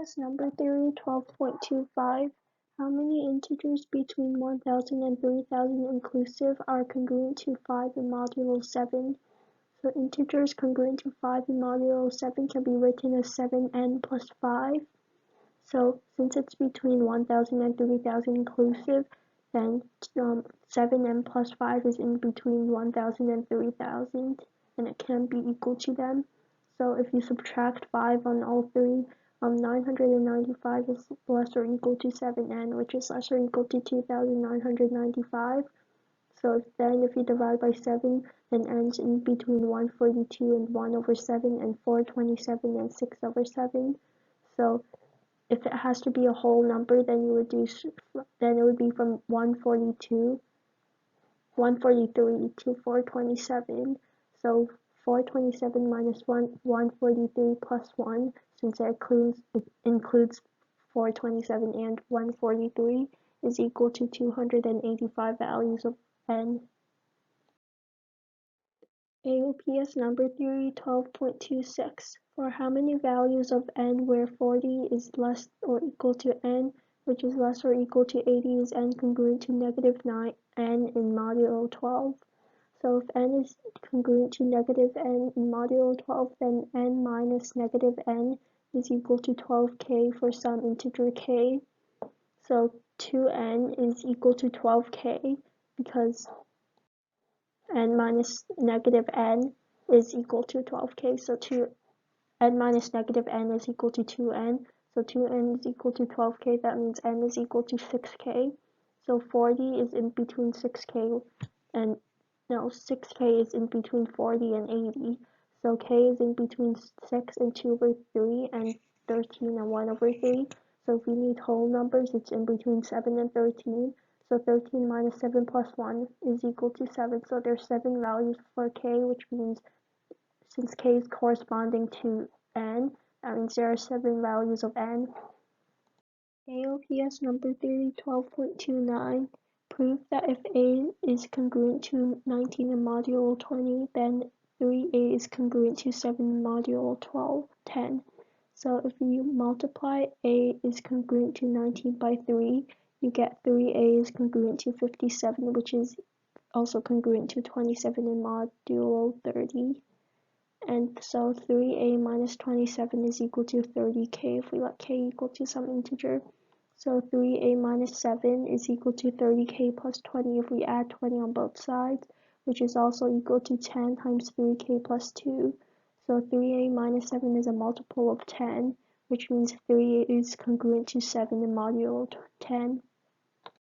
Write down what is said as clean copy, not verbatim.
AOPS number theory 12.25. How many integers between 1000 and 3000 inclusive are congruent to 5 in modulo 7? So integers congruent to 5 in modulo 7 can be written as 7n plus 5. So since it's between 1000 and 3000 inclusive, then 7n plus 5 is in between 1000 and 3000, and it can be equal to them. So if you subtract 5 on all three, 995 is less or equal to 7n, which is less or equal to 2995. So then if you divide by 7, then n's in between 142 and 1 over 7, and 427 and 6 over 7. So if it has to be a whole number, then it would be from 143 to 427. So 427 minus 143 plus 1, since it includes 427 and 143, is equal to 285 values of n. AOPS number theory 12.26. For how many values of n where 40 is less or equal to n, which is less or equal to 80, is n congruent to negative 9n in modulo 12? So if n is congruent to negative n in modulo 12, then n minus negative n is equal to 12k for some integer k. So 2n is equal to 12k because n minus negative n is equal to 12k. So n minus negative n is equal to 2n. So 2n is equal to 12k. That means n is equal to 6k. So 40 is in between 6k and 6k is in between 40 and 80. So k is in between 6 and 2 over 3 and 13 and 1 over 3. So if we need whole numbers, it's in between 7 and 13. So 13 minus 7 plus 1 is equal to 7. So there's 7 values for k, which means since k is corresponding to n, that means there are 7 values of n. AOPS number theory 12.29. Prove that if a is congruent to 19 in modulo 20, then 3a is congruent to 7 in modulo 10. So if you multiply a is congruent to 19 by 3, you get 3a is congruent to 57, which is also congruent to 27 in modulo 30. And so 3a minus 27 is equal to 30k if we let k equal to some integer. So 3a minus 7 is equal to 30k plus 20 if we add 20 on both sides, which is also equal to 10 times 3k plus 2. So 3a minus 7 is a multiple of 10, which means 3 is congruent to 7 in modulo 10.